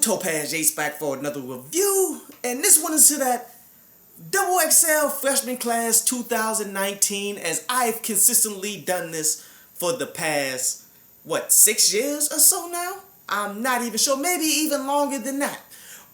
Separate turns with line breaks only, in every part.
Topaz Jace back for another review, and this one is to that XXL freshman class 2019, as I've consistently done this for the past, 6 years or so now? I'm not even sure, maybe even longer than that.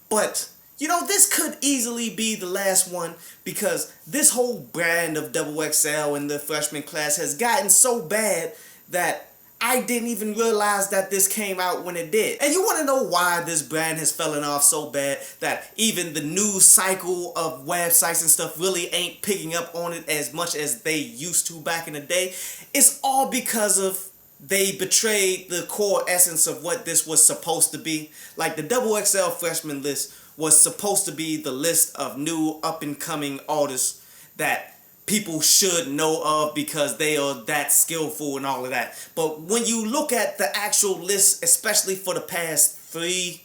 But, this could easily be the last one, because this whole brand of XXL in the freshman class has gotten so bad that I didn't even realize that this came out when it did. And you want to know why this brand has fallen off so bad that even the news cycle of websites and stuff really ain't picking up on it as much as they used to back in the day? It's all because of they betrayed the core essence of what this was supposed to be. Like, the XXL freshman list was supposed to be the list of new up-and-coming artists that people should know of because they are that skillful and all of that. But when you look at the actual list, especially for the past 3+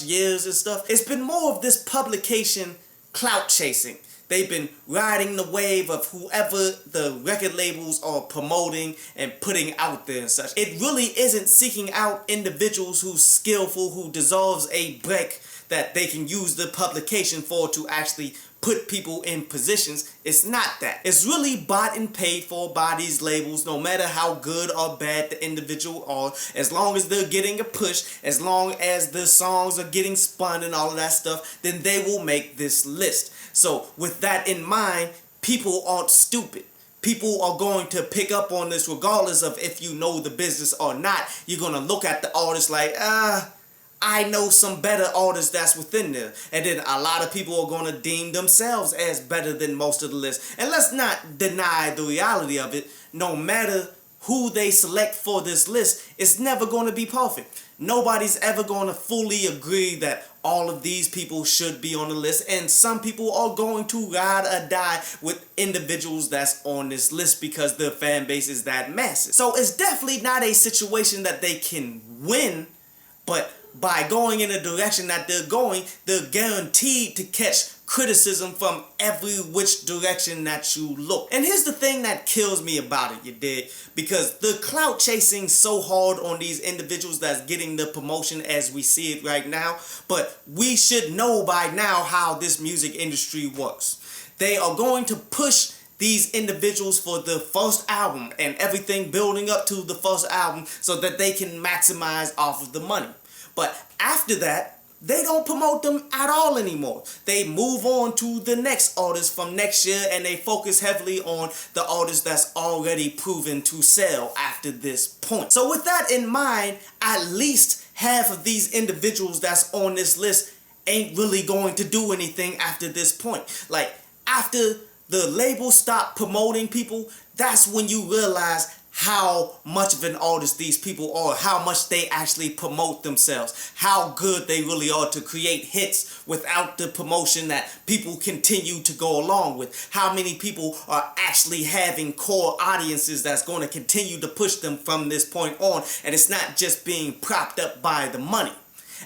years and stuff, it's been more of this publication clout chasing. They've been riding the wave of whoever the record labels are promoting and putting out there and such. It really isn't seeking out individuals who's skillful, who deserves a break that they can use the publication for to actually put people in positions. It's not that. It's really bought and paid for by these labels, no matter how good or bad the individual are. As long as they're getting a push, as long as the songs are getting spun and all of that stuff, then they will make this list. So with that in mind, people aren't stupid. People are going to pick up on this regardless of if you know the business or not. You're going to look at the artist like, I know some better artists that's within there. And then a lot of people are going to deem themselves as better than most of the list. And let's not deny the reality of it. No matter who they select for this list, it's never going to be perfect. Nobody's ever going to fully agree that all of these people should be on the list. And some people are going to ride or die with individuals that's on this list because their fan base is that massive. So it's definitely not a situation that they can win, but by going in the direction that they're going, they're guaranteed to catch criticism from every which direction that you look. And here's the thing that kills me about it, you dig? Because the clout chasing so hard on these individuals that's getting the promotion as we see it right now, but we should know by now how this music industry works. They are going to push these individuals for the first album and everything building up to the first album so that they can maximize off of the money. But after that, they don't promote them at all anymore. They move on to the next artist from next year, and they focus heavily on the artist that's already proven to sell after this point. So with that in mind, at least half of these individuals that's on this list ain't really going to do anything after this point. Like, after the label stop promoting people, that's when you realize how much of an artist these people are, how much they actually promote themselves, how good they really are to create hits without the promotion that people continue to go along with, how many people are actually having core audiences that's going to continue to push them from this point on, and it's not just being propped up by the money.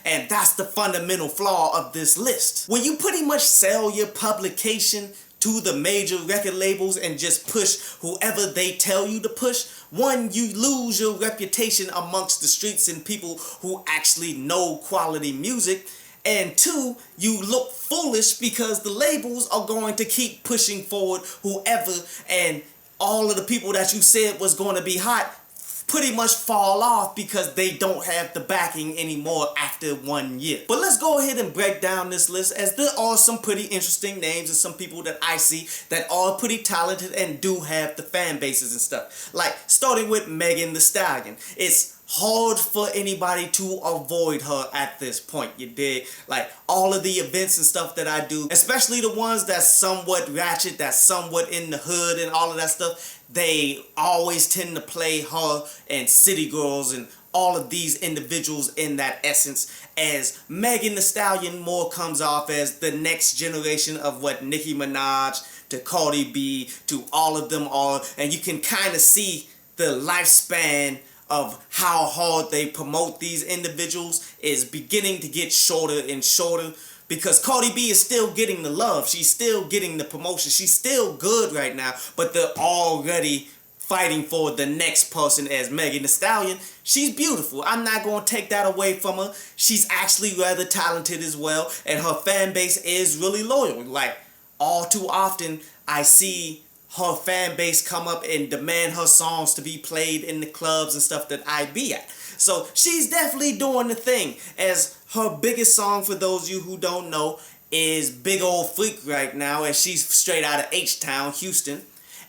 And that's the fundamental flaw of this list. When you pretty much sell your publication to the major record labels and just push whoever they tell you to push, one, you lose your reputation amongst the streets and people who actually know quality music, and two, you look foolish because the labels are going to keep pushing forward whoever, and all of the people that you said was going to be hot pretty much fall off because they don't have the backing anymore after 1 year. But let's go ahead and break down this list, as there are some pretty interesting names and some people that I see that are pretty talented and do have the fan bases and stuff. Like, starting with Megan Thee Stallion. It's hard for anybody to avoid her at this point, you dig? Like, all of the events and stuff that I do, especially the ones that's somewhat ratchet, that's somewhat in the hood and all of that stuff, they always tend to play her and City Girls and all of these individuals in that essence, as Megan Thee Stallion more comes off as the next generation of what Nicki Minaj to Cardi B to all of them are, and you can kind of see the lifespan of how hard they promote these individuals is beginning to get shorter and shorter, because Cardi B is still getting the love. She's still getting the promotion. She's still good right now, but they're already fighting for the next person as Megan Thee Stallion. She's beautiful. I'm not going to take that away from her. She's actually rather talented as well, and her fan base is really loyal. Like, all too often, I see her fan base come up and demand her songs to be played in the clubs and stuff that I be at. So she's definitely doing the thing, as her biggest song, for those of you who don't know, is Big Old Freak right now, as she's straight out of H-Town, Houston.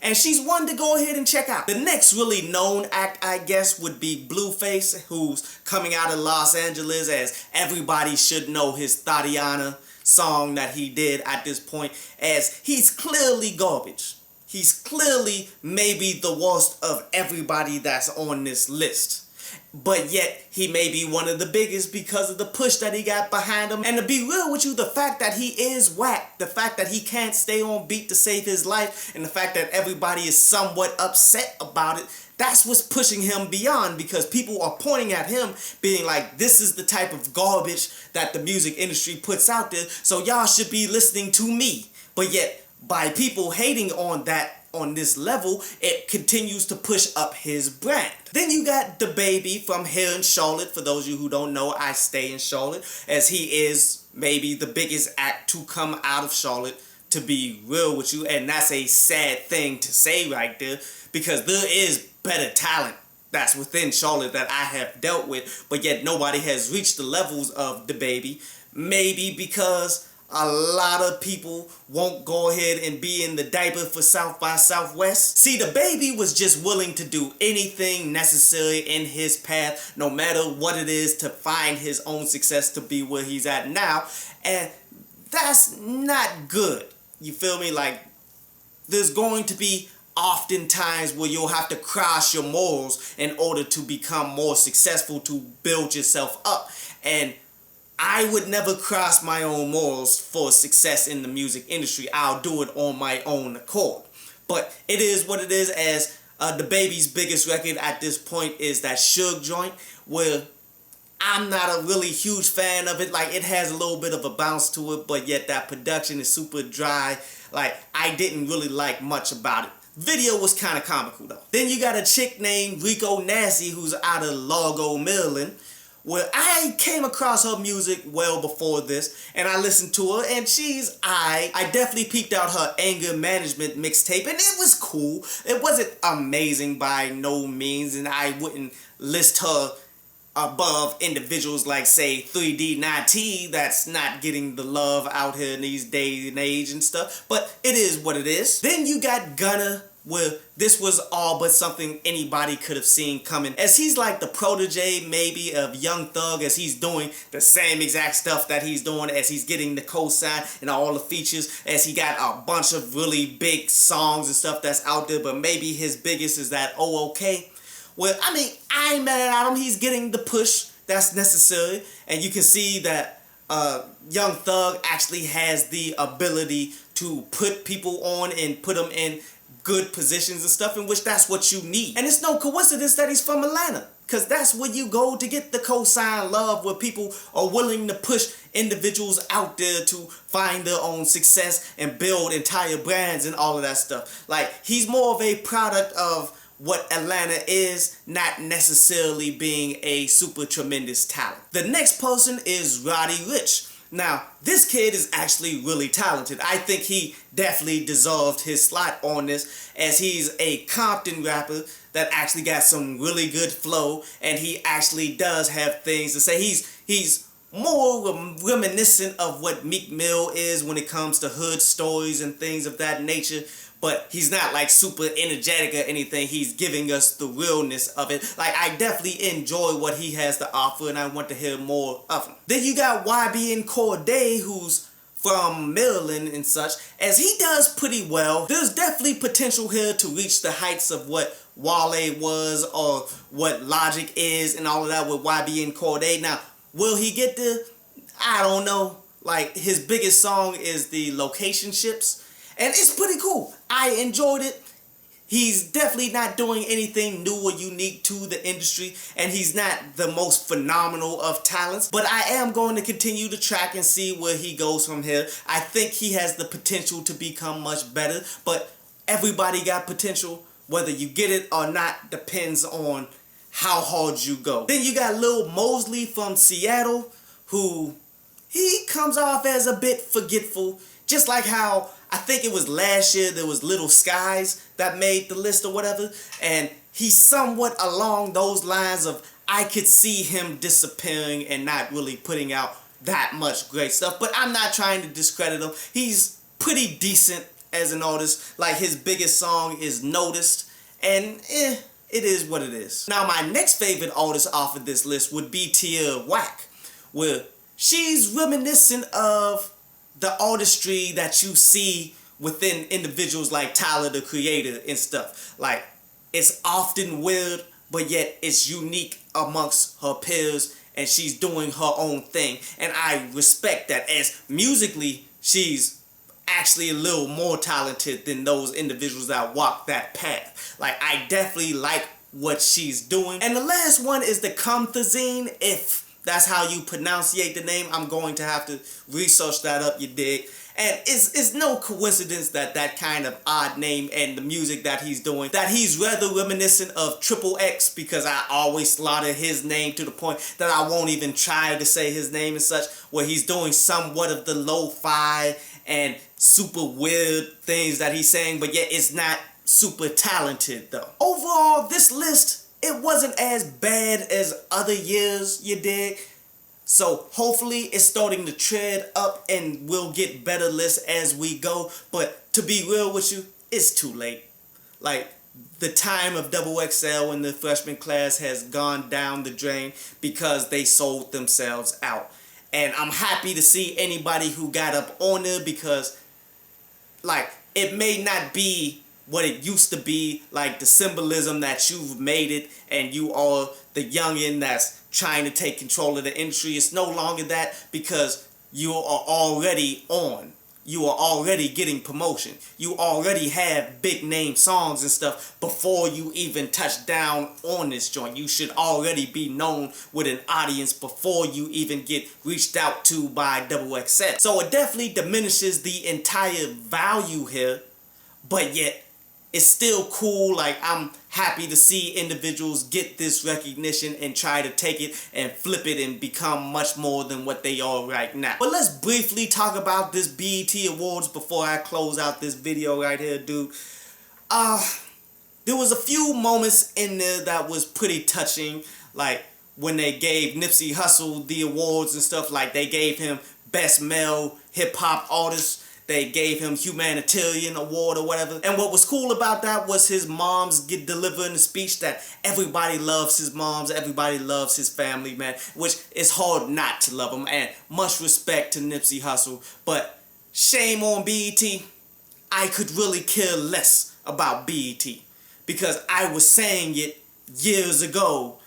And she's one to go ahead and check out. The next really known act, I guess, would be Blueface, who's coming out of Los Angeles, as everybody should know his Tatiana song that he did at this point, as he's clearly garbage. He's clearly maybe the worst of everybody that's on this list. But yet, he may be one of the biggest because of the push that he got behind him. And to be real with you, the fact that he is whack, the fact that he can't stay on beat to save his life, and the fact that everybody is somewhat upset about it, that's what's pushing him beyond, because people are pointing at him being like, this is the type of garbage that the music industry puts out there, so y'all should be listening to me. But yet, by people hating on that, on this level, it continues to push up his brand. Then you got dababy from here in Charlotte. For those of you who don't know, I stay in Charlotte, as he is maybe the biggest act to come out of Charlotte, to be real with you. And that's a sad thing to say right there, because there is better talent that's within Charlotte that I have dealt with, but yet nobody has reached the levels of dababy. Maybe because a lot of people won't go ahead and be in the diaper for South by Southwest. See, dababy was just willing to do anything necessary in his path, no matter what it is, to find his own success to be where he's at now. And that's not good. You feel me? Like, there's going to be often times where you'll have to cross your morals in order to become more successful, to build yourself up. And I would never cross my own morals for success in the music industry. I'll do it on my own accord. But it is what it is, as dababy's biggest record at this point is that Suge joint, where I'm not a really huge fan of it. Like, it has a little bit of a bounce to it, but yet that production is super dry. Like, I didn't really like much about it. Video was kind of comical though. Then you got a chick named Rico Nasty, who's out of Largo, Maryland, where I came across her music well before this, and I listened to her, and she's I definitely peeped out her anger management mixtape, and it was cool. It wasn't amazing by no means, and I wouldn't list her above individuals like, say, 3D9T, that's not getting the love out here in these days and age and stuff, but it is what it is. Then you got Gunna, where this was all but something anybody could have seen coming, as he's like the protege maybe of Young Thug, as he's doing the same exact stuff that he's doing, as he's getting the cosign and all the features, as he got a bunch of really big songs and stuff that's out there. But maybe his biggest is that OK. Well, I mean, I ain't mad at him. He's getting the push that's necessary, and you can see that Young Thug actually has the ability to put people on and put them in good positions and stuff, in which that's what you need. And it's no coincidence that he's from Atlanta, because that's where you go to get the cosign love, where people are willing to push individuals out there to find their own success and build entire brands and all of that stuff. Like, he's more of a product of what Atlanta is, not necessarily being a super tremendous talent. The next person is Roddy Ricch. Now, this kid is actually really talented. I think he definitely deserved his slot on this, as he's a Compton rapper that actually got some really good flow, and he actually does have things to say. He's more reminiscent of what Meek Mill is when it comes to hood stories and things of that nature. But he's not like super energetic or anything. He's giving us the realness of it. Like, I definitely enjoy what he has to offer, and I want to hear more of him. Then you got YB and Cordae, who's from Maryland and such, as he does pretty well. There's definitely potential here to reach the heights of what Wale was, or what Logic is, and all of that with YB and Cordae. Now, will he get there? I don't know. Like, his biggest song is the Locationships, and it's pretty cool. I enjoyed it. He's definitely not doing anything new or unique to the industry, and he's not the most phenomenal of talents, but I am going to continue to track and see where he goes from here. I think he has the potential to become much better, but everybody got potential whether you get it or not depends on how hard you go. Then you got Lil Mosley from Seattle, who he comes off as a bit forgetful, just like how I think it was last year there was Little Skies that made the list or whatever, and he's somewhat along those lines of I could see him disappearing and not really putting out that much great stuff, but I'm not trying to discredit him. He's pretty decent as an artist. Like, his biggest song is Noticed, and it is what it is. Now, my next favorite artist off of this list would be Tia Wack, where she's reminiscent of the artistry that you see within individuals like Tyler, the Creator, and stuff. Like, it's often weird, but yet it's unique amongst her peers, and she's doing her own thing. And I respect that, as musically, she's actually a little more talented than those individuals that walk that path. Like, I definitely like what she's doing. And the last one is the Comethazine, if that's how you pronunciate the name. I'm going to have to research that up, you dig? And it's no coincidence that that kind of odd name and the music that he's doing, that he's rather reminiscent of XXX, because I always slaughter his name to the point that I won't even try to say his name and such, where he's doing somewhat of the lo-fi and super weird things that he's saying, but yet it's not super talented though. Overall, this list, it wasn't as bad as other years, you dig? So hopefully it's starting to tread up and we'll get better lists as we go. But to be real with you, it's too late. Like, the time of XXL in the freshman class has gone down the drain because they sold themselves out. And I'm happy to see anybody who got up on there, because, like, it may not be what it used to be, like the symbolism that you've made it and you are the youngin' that's trying to take control of the industry. It's no longer that, because you are already on. You are already getting promotion. You already have big name songs and stuff before you even touch down on this joint. You should already be known with an audience before you even get reached out to by XXL. So it definitely diminishes the entire value here, but yet it's still cool. Like, I'm happy to see individuals get this recognition and try to take it and flip it and become much more than what they are right now. But let's briefly talk about this BET Awards before I close out this video right here, dude. There was a few moments in there that was pretty touching, like when they gave Nipseyhussle the awards and stuff. Like, they gave him Best Male Hip Hop Artist. They gave him Humanitarian Award or whatever. And what was cool about that was his mom's delivering a speech that everybody loves his moms, everybody loves his family, man. Which is hard not to love him. And much respect to Nipsey Hussle. But shame on BET. I could really care less about BET, because I was saying it years ago.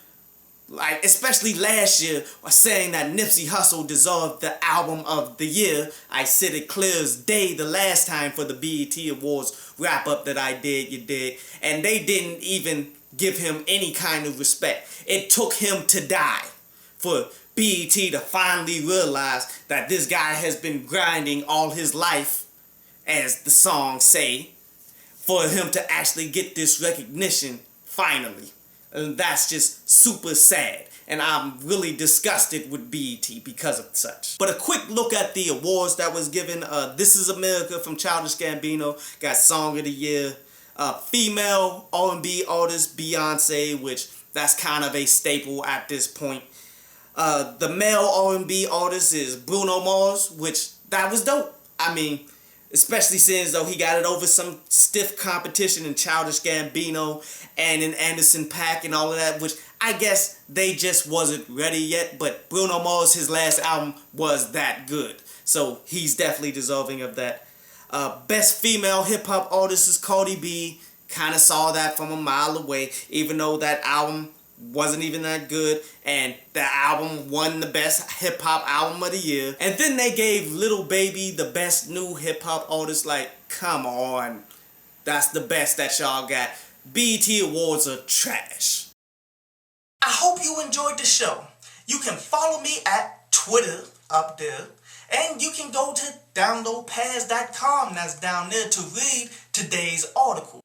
Like, especially last year, was saying that Nipsey Hussle deserved the album of the year. I said it clear as day the last time for the BET Awards wrap up that I did, you dig. And they didn't even give him any kind of respect. It took him to die for BET to finally realize that this guy has been grinding all his life, as the songs say, for him to actually get this recognition finally. And that's just super sad. And I'm really disgusted with BET because of such. But a quick look at the awards that was given. This Is America from Childish Gambino got Song of the Year. Female R&B artist Beyonce, which that's kind of a staple at this point. The male R&B artist is Bruno Mars, which that was dope. I mean, especially since though he got it over some stiff competition in Childish Gambino and in Anderson .Paak and all of that, which I guess they just wasn't ready yet. But Bruno Mars, his last album was that good, so he's definitely deserving of that. Best female hip hop artist is Cardi B. Kind of saw that from a mile away, even though that album wasn't even that good, and the album won the best hip hop album of the year. And then they gave Lil Baby the best new hip hop artist. Like, come on, that's the best that y'all got. BET Awards are trash. I hope you enjoyed the show. You can follow me at Twitter up there, and you can go to downloadpads.com, that's down there, to read today's article.